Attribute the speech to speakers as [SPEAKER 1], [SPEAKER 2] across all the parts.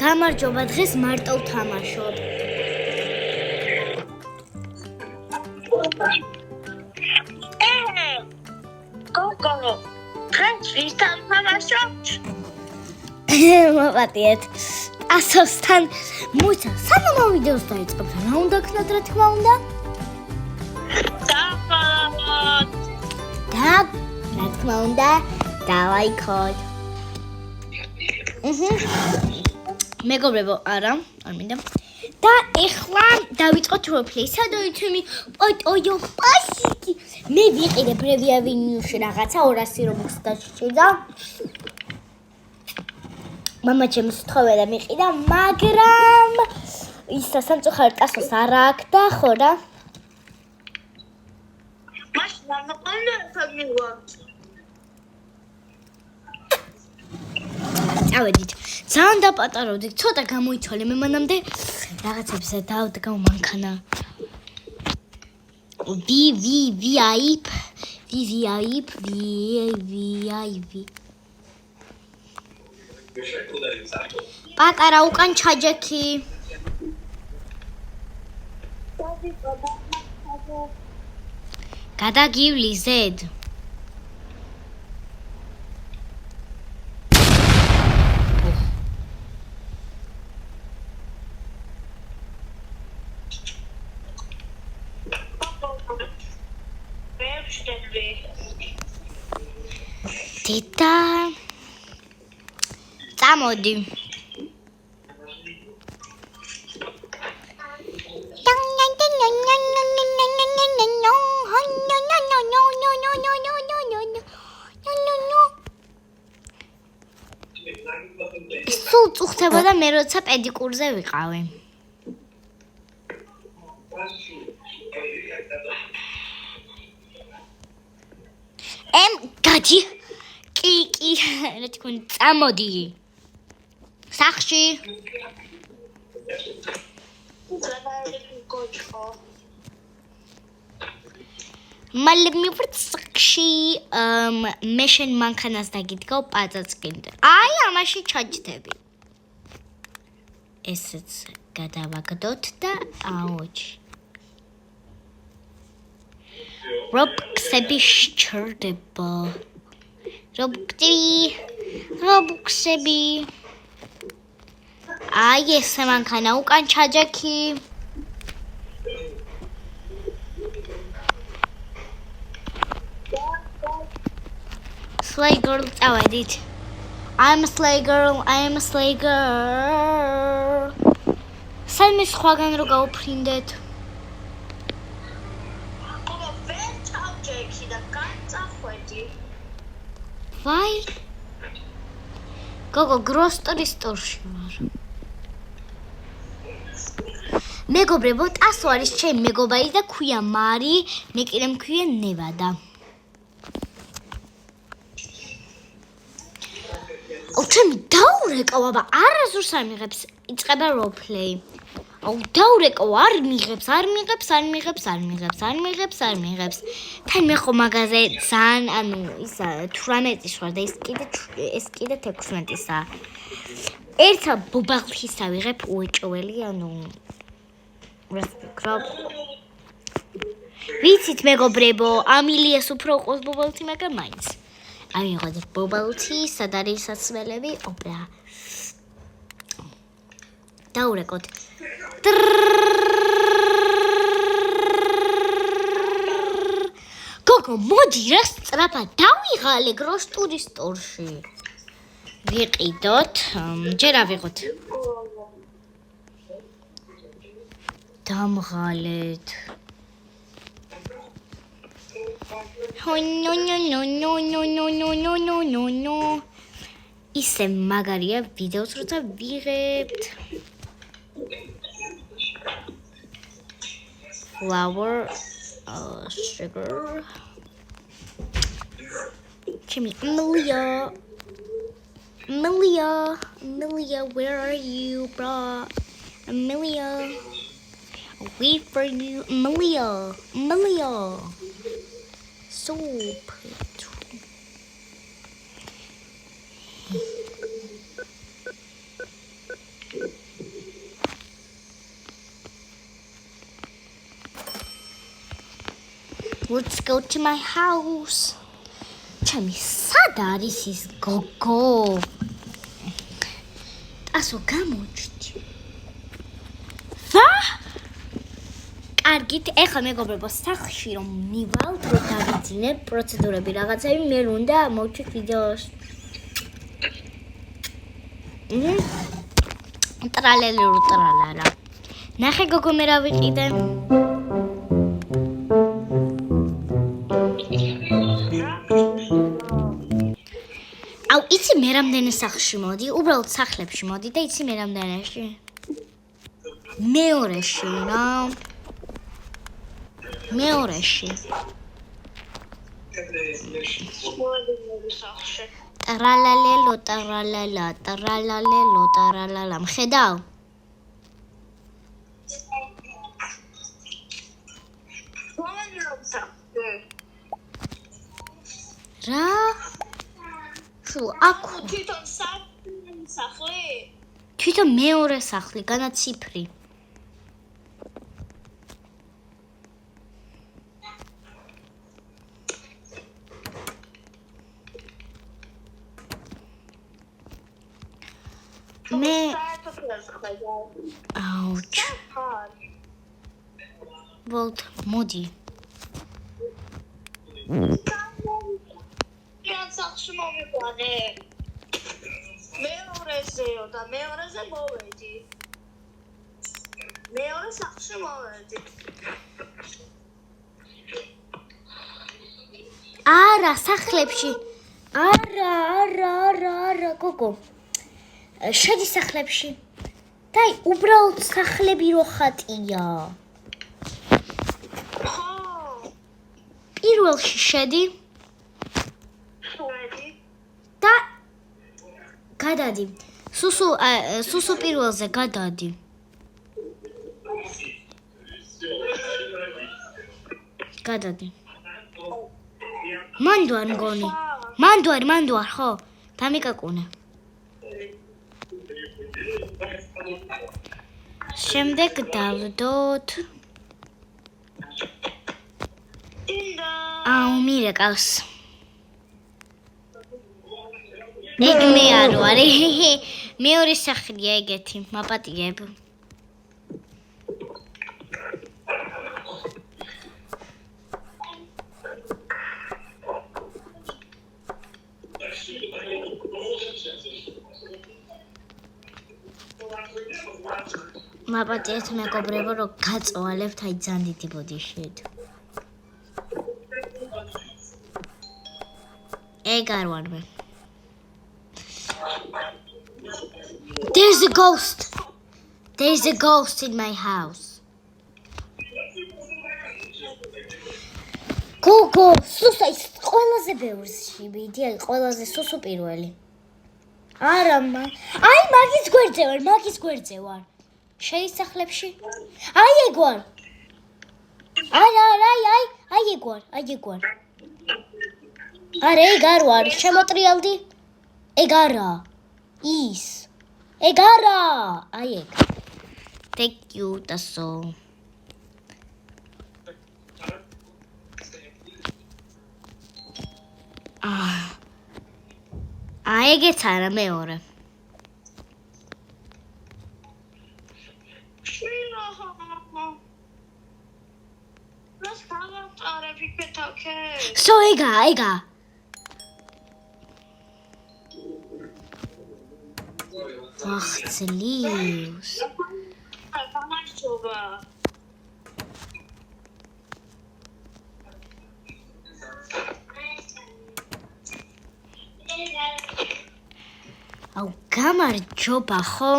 [SPEAKER 1] გამარჯობა, დღეს მარტო ვთამაშობ.
[SPEAKER 2] გოგო, დღეს ვის თამაშობთ?
[SPEAKER 1] მოვატიეთ. ასოსთან მოიცა, სანამ ამ ვიდეოს დაიწყებთ, რა უნდა ქნათ, რა თქმა უნდა? და რა თქმა უნდა, დავაიქოთ. მეგობრებო, არა, არ მინდა. და ეხლა დავიწყოთ როლპლეი. სადოიცემი პოტოიო პასიკი. მე ვიყიდე პრევიავინიუში რაღაცა 200 რობუქს დაჭირდა. მამა ჩემს თხოველა მიყიდა, მაგრამ ის სამწუხაროდ ტასოს არ აქვს და ხო რა.
[SPEAKER 2] მაშინ არ მოყოლია თაგმივართ.
[SPEAKER 1] წავედით. ძალიან დაპატარავდით, ცოტა გამოიცვალე მე მანამდე რაღაცებზე დავდგავ მანქანა. VIP. პატარა უკან ჩაჯექი. გადაგივლი ზედ. დედა წამოდი. სულ წუხდებოდა მე როცა პედიკურზე ვიყავი. გადი კი რა თქმა უნდა წამოდი სახში მალე მივდივარ სახში მე შენ მანქანას დაგიდგავ პაწაწკინდ აი ამაში ჩაჯდები ესეც გადავაგდოთ და აუჩი რობუქსები შეჭრდება რობუქსები აი ეს მანქანა უკან ჩაჯექი Slay girl წავედით I'm a slay girl სამი სხვაგან რო გავუფრინდეთ ვაი გოგო გროსტორის სტორში ვარ მეგობრებო ტასო არის ჩემი მეგობარი და ქვია მარი მე კიდე მქვია ნევადა ჩემი დაურეკავ აბა არასდროს არ მიღებს იწყება როლპლეი აუ დაურეკავ არ მიღებს თან მე ხო მაგაზე ძალიან ანუ ისა 18-ის ვარ და ეს კიდე 16-ისა ერთა ბუბალთისა ვიღებ უეჭველი ანუ რას ვფიქრობ ვიცით მეგობრებო ამილიას უფრო ყოს ბუბალთი მაგრამ მაინც აი მიღოთ ბუბალთი სად არის სასმელები ოპერა დაურეკოთ გოგო მოდი რა სწრაფად დავიღალე გროსტურის სტორში ვიყიდოთ ჯერ ავიღოთ დამღალეთ ნო ისე მაგარია ვიდეოს როცა ვიღებთ flour sugar Jimmy Amelia where are you bro Amelia wait for you Amelia so pretty Let's go to my house. ჩემი სად არის ის გოგო? ასო გამოჩდი. ვა? კარგით, ეხლა მეგობრებო, სახლში რომ მივალთ, რომ დავიძინებ პროცედურები რაღაცები, მე უნდა მოვჩვით ვიდეოს. ტრალალერუტრალარა. ნახე გოგო მე რა ვიყიდე? აუ, იცი მე რამდენი სახლში მოდი, უბრალოდ სახლებში მოდი და იცი მე რამდენში? მეორეში რა. მეორეში. ტრალალელო, ტრალალა, ტრალალელო, ტრალალა. მხედავ? რა? შუ, აქ
[SPEAKER 2] თვითონ სახლი?
[SPEAKER 1] თვითონ მეორე სახლი, განაციფრი. მე აუჩ. ვოლთ, მოდი.
[SPEAKER 2] სახლში მომიყვანე. მეორეზეო და მეორეზე მოვედი. მეორე სახლში მოვედი.
[SPEAKER 1] არა, სახლებში. არა, გოგო. შედი სახლებში. დაი, უბრალოდ სახლები რო ხატია.
[SPEAKER 2] ხო,
[SPEAKER 1] პირველში შედი
[SPEAKER 2] შევედი.
[SPEAKER 1] და გადადი. სუსუ პირველზე გადადი. გადადი. მანდوار მგონი. მანდوار, ხო? დამიკაკუნე. შემდეგ დავდოთ. აუ, მირეკავს. ეგ მე არ ვარ. მეორე სახლია ეგეთი, მაპატიებ. მაპატიეთ მეგობრებო, რომ გაწვალებთ, აი ძალიან დიდი ბოდიშით. ეგ არ ვარ მე. There's a ghost in my house. გოგო, სუსა ის ყველაზე ბევრში მიდი, აი ყველაზე სუსუ პირველი. არა, აი მაგის გვერდზე ვარ. შეისახლებში? აი ეგ ვარ. არა, აი ეგ ვარ. არა, ეგ არ ვარ, შემოტრიალდი. ეგ არა. ის. ეგ არა. აი ეგ. Thank you, დასო. ეგეც არა მეორე. So ეგა. ძლივს. აუ, გამარჯობა ხო?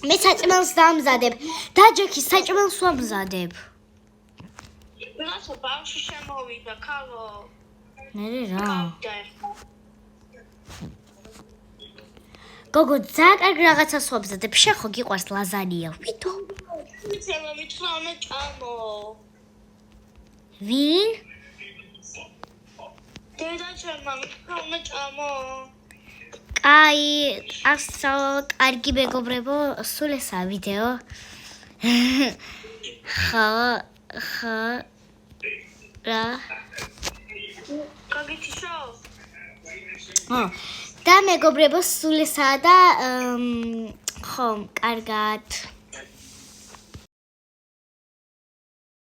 [SPEAKER 1] მე საჭმელს დამზადებ. დაჯექი საჭმელს ვამზადებ.
[SPEAKER 2] ნაცო ბავშვი შემოვიდა, ქალო.
[SPEAKER 1] მე რა? გოგო, ძალიან კარგი რაღაცას ვამზადებ. შენ ხო გიყვარს ლაზანია? ვითო?
[SPEAKER 2] მიცემა მითხრა უნდა ჭამო.
[SPEAKER 1] ვინ?
[SPEAKER 2] დედაჩემმა მითხრა უნდა ჭამო.
[SPEAKER 1] აი, ასო კარგი მეგობრებო, სულ ესაა ვიდეო. ხა რა.
[SPEAKER 2] გაგითიშო?
[SPEAKER 1] და მეგობრებო, სულ ესაა და ხო, კარგად.